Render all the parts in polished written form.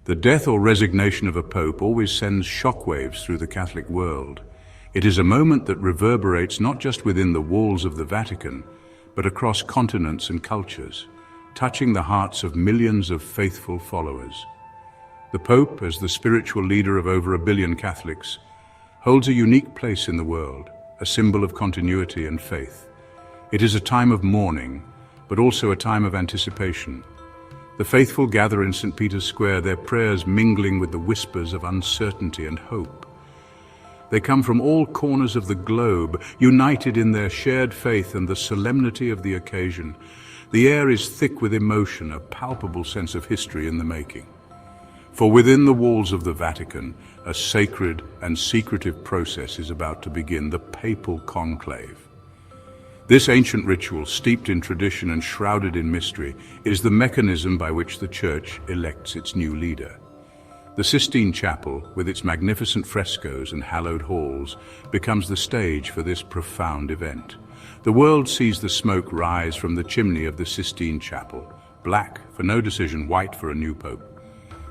The death or resignation of a pope always sends shockwaves through the Catholic world. It is a moment that reverberates not just within the walls of the Vatican, but across continents and cultures, touching the hearts of millions of faithful followers. The Pope, as the spiritual leader of over 1 billion Catholics, holds a unique place in the world, a symbol of continuity and faith. It is a time of mourning, but also a time of anticipation. The faithful gather in St. Peter's Square, their prayers mingling with the whispers of uncertainty and hope. They come from all corners of the globe, united in their shared faith and the solemnity of the occasion. The air is thick with emotion, a palpable sense of history in the making. For within the walls of the Vatican, a sacred and secretive process is about to begin, the Papal Conclave. This ancient ritual, steeped in tradition and shrouded in mystery, is the mechanism by which the Church elects its new leader. The Sistine Chapel, with its magnificent frescoes and hallowed halls, becomes the stage for this profound event. The world sees the smoke rise from the chimney of the Sistine Chapel, black for no decision, white for a new pope.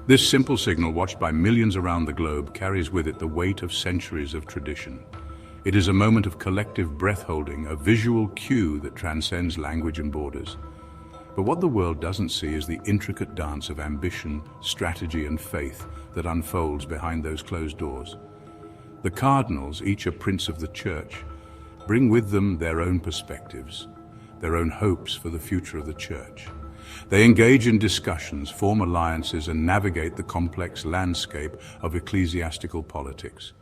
This simple signal, watched by millions around the globe, carries with it the weight of centuries of tradition. It is a moment of collective breath-holding, a visual cue that transcends language and borders. But what the world doesn't see is the intricate dance of ambition, strategy, and faith that unfolds behind those closed doors. The Cardinals, each a prince of the Church, bring with them their own perspectives, their own hopes for the future of the Church. They engage in discussions, form alliances, and navigate the complex landscape of ecclesiastical politics.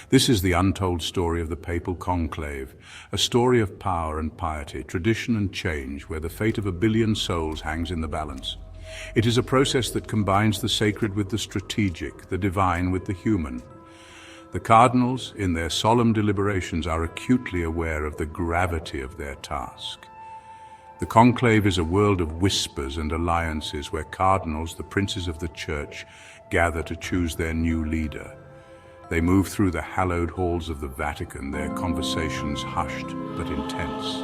This is the untold story of the Papal Conclave, a story of power and piety, tradition and change, where the fate of 1 billion souls hangs in the balance. It is a process that combines the sacred with the strategic, the divine with the human. The Cardinals, in their solemn deliberations, are acutely aware of the gravity of their task. The conclave is a world of whispers and alliances where cardinals, the princes of the Church, gather to choose their new leader. They move through the hallowed halls of the Vatican, their conversations hushed but intense.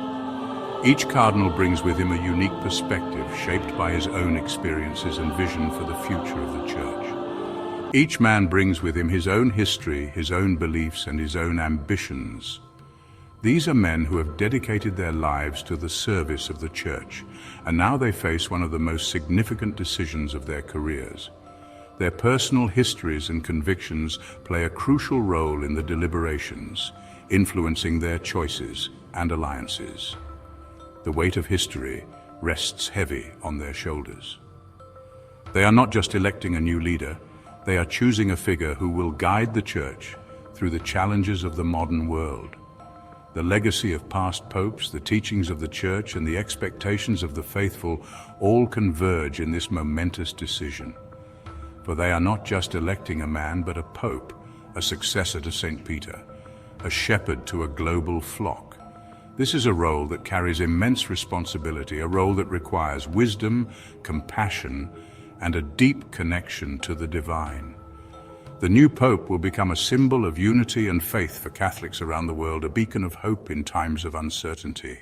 Each cardinal brings with him a unique perspective shaped by his own experiences and vision for the future of the Church. Each man brings with him his own history, his own beliefs, and his own ambitions. These are men who have dedicated their lives to the service of the Church, and now they face one of the most significant decisions of their careers. Their personal histories and convictions play a crucial role in the deliberations, influencing their choices and alliances. The weight of history rests heavy on their shoulders. They are not just electing a new leader, they are choosing a figure who will guide the Church through the challenges of the modern world. The legacy of past popes, the teachings of the Church, and the expectations of the faithful all converge in this momentous decision. For they are not just electing a man, but a pope, a successor to St. Peter, a shepherd to a global flock. This is a role that carries immense responsibility, a role that requires wisdom, compassion, and a deep connection to the divine. The new pope will become a symbol of unity and faith for Catholics around the world, a beacon of hope in times of uncertainty.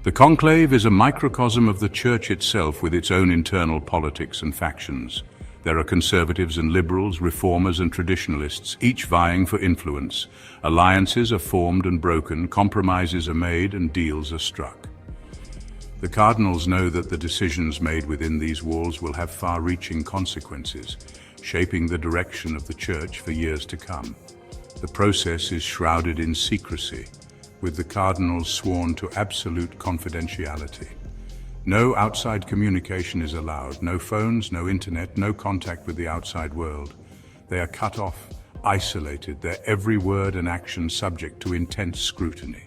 The conclave is a microcosm of the Church itself, with its own internal politics and factions. There are conservatives and liberals, reformers and traditionalists, each vying for influence. Alliances are formed and broken, compromises are made, and deals are struck. The Cardinals know that the decisions made within these walls will have far-reaching consequences, shaping the direction of the Church for years to come. The process is shrouded in secrecy, with the Cardinals sworn to absolute confidentiality. No outside communication is allowed, no phones, no internet, no contact with the outside world. They are cut off, isolated, their every word and action subject to intense scrutiny.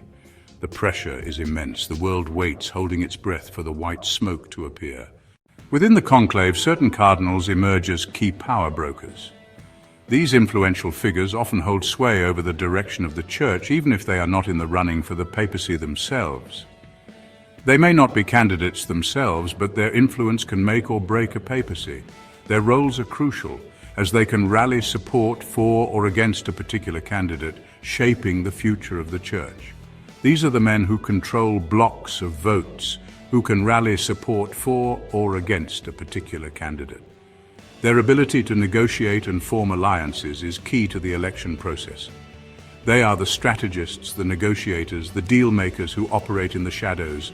The pressure is immense. The world waits, holding its breath for the white smoke to appear. Within the conclave, certain cardinals emerge as key power brokers. These influential figures often hold sway over the direction of the Church, even if they are not in the running for the papacy themselves. They may not be candidates themselves, but their influence can make or break a papacy. Their roles are crucial, as they can rally support for or against a particular candidate, shaping the future of the Church. These are the men who control blocks of votes, who can rally support for or against a particular candidate. Their ability to negotiate and form alliances is key to the election process. They are the strategists, the negotiators, the deal makers who operate in the shadows.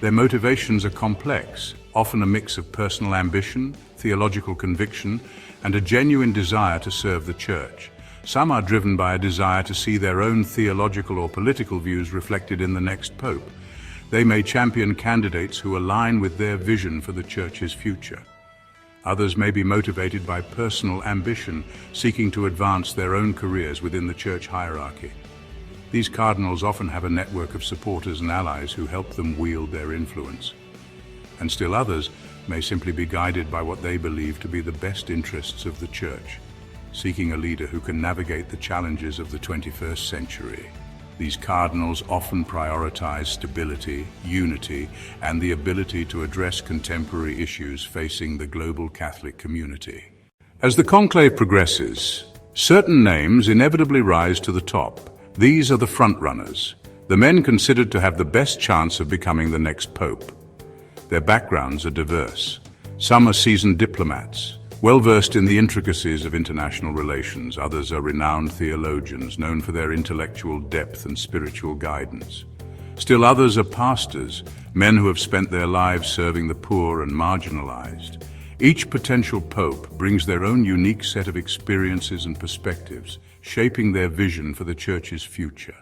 Their motivations are complex, often a mix of personal ambition, theological conviction, and a genuine desire to serve the Church. Some are driven by a desire to see their own theological or political views reflected in the next pope. They may champion candidates who align with their vision for the Church's future. Others may be motivated by personal ambition, seeking to advance their own careers within the Church hierarchy. These cardinals often have a network of supporters and allies who help them wield their influence. And still others may simply be guided by what they believe to be the best interests of the Church, seeking a leader who can navigate the challenges of the 21st century. These cardinals often prioritize stability, unity, and the ability to address contemporary issues facing the global Catholic community. As the conclave progresses, certain names inevitably rise to the top. These are the frontrunners, the men considered to have the best chance of becoming the next pope. Their backgrounds are diverse. Some are seasoned diplomats, well-versed in the intricacies of international relations. Others are renowned theologians, known for their intellectual depth and spiritual guidance. Still others are pastors, men who have spent their lives serving the poor and marginalized. Each potential pope brings their own unique set of experiences and perspectives, shaping their vision for the Church's future.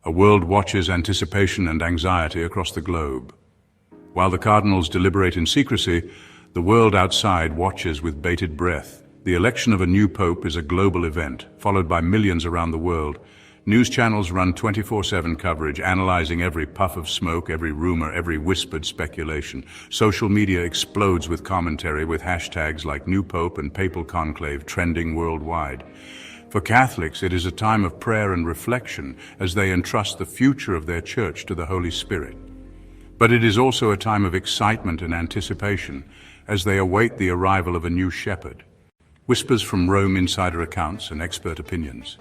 A world watches anticipation and anxiety across the globe. While the cardinals deliberate in secrecy, the world outside watches with bated breath. The election of a new pope is a global event, followed by millions around the world. News channels run 24/7 coverage, analyzing every puff of smoke, every rumor, every whispered speculation. Social media explodes with commentary, with hashtags like New Pope and Papal Conclave trending worldwide. For Catholics, it is a time of prayer and reflection as they entrust the future of their Church to the Holy Spirit. But it is also a time of excitement and anticipation as they await the arrival of a new shepherd. Whispers from Rome, insider accounts, and expert opinions.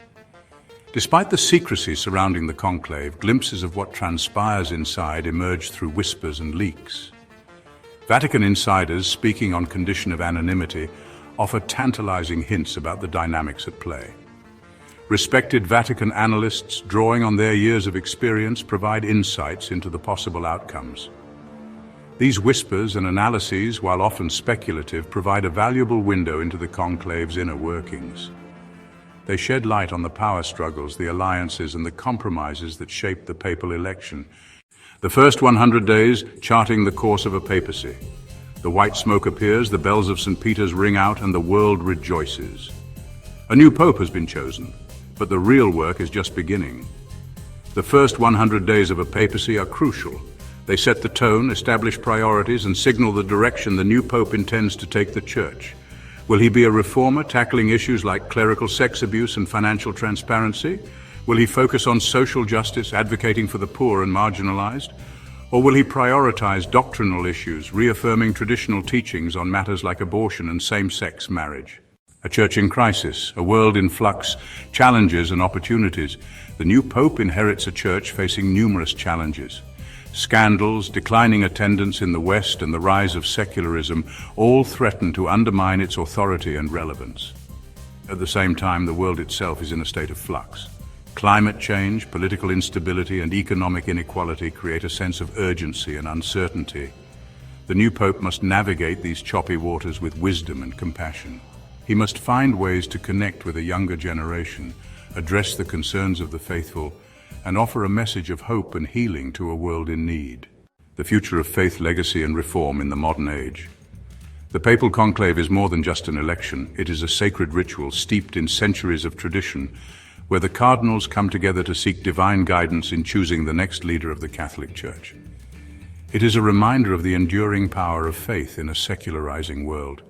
Despite the secrecy surrounding the conclave, glimpses of what transpires inside emerge through whispers and leaks. Vatican insiders, speaking on condition of anonymity, offer tantalizing hints about the dynamics at play. Respected Vatican analysts, drawing on their years of experience, provide insights into the possible outcomes. These whispers and analyses, while often speculative, provide a valuable window into the conclave's inner workings. They shed light on the power struggles, the alliances, and the compromises that shaped the papal election. The first 100 days charting the course of a papacy. The white smoke appears, the bells of St. Peter's ring out, and the world rejoices. A new pope has been chosen, but the real work is just beginning. The first 100 days of a papacy are crucial. They set the tone, establish priorities, and signal the direction the new pope intends to take the Church. Will he be a reformer, tackling issues like clerical sex abuse and financial transparency? Will he focus on social justice, advocating for the poor and marginalized? Or will he prioritize doctrinal issues, reaffirming traditional teachings on matters like abortion and same-sex marriage? A church in crisis, a world in flux, challenges and opportunities. The new pope inherits a church facing numerous challenges. Scandals, declining attendance in the West, and the rise of secularism all threaten to undermine its authority and relevance. At the same time, the world itself is in a state of flux. Climate change, political instability, and economic inequality create a sense of urgency and uncertainty. The new pope must navigate these choppy waters with wisdom and compassion. He must find ways to connect with a younger generation, address the concerns of the faithful, and offer a message of hope and healing to a world in need. The future of faith, legacy, and reform in the modern age. The Papal Conclave is more than just an election. It is a sacred ritual steeped in centuries of tradition, where the cardinals come together to seek divine guidance in choosing the next leader of the Catholic Church. It is a reminder of the enduring power of faith in a secularizing world.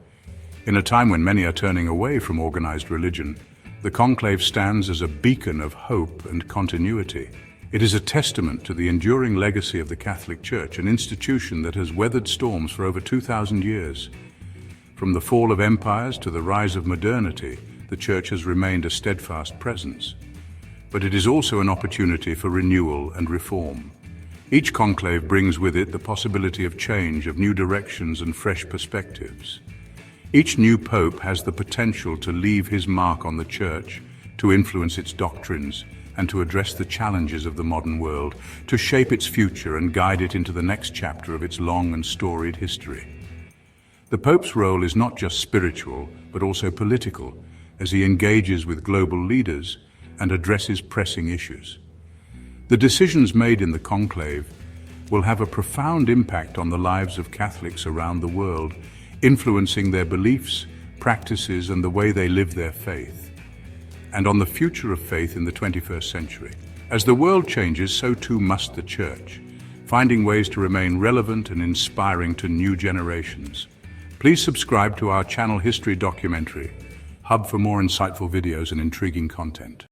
In a time when many are turning away from organized religion, the conclave stands as a beacon of hope and continuity. It is a testament to the enduring legacy of the Catholic Church, an institution that has weathered storms for over 2,000 years. From the fall of empires to the rise of modernity, the Church has remained a steadfast presence. But it is also an opportunity for renewal and reform. Each conclave brings with it the possibility of change, of new directions and fresh perspectives. Each new pope has the potential to leave his mark on the Church, to influence its doctrines, and to address the challenges of the modern world, to shape its future and guide it into the next chapter of its long and storied history. The Pope's role is not just spiritual, but also political, as he engages with global leaders and addresses pressing issues. The decisions made in the conclave will have a profound impact on the lives of Catholics around the world, influencing their beliefs, practices, and the way they live their faith, and on the future of faith in the 21st century. As the world changes, so too must the Church, finding ways to remain relevant and inspiring to new generations. Please subscribe to our channel History Documentary, hub for more insightful videos and intriguing content.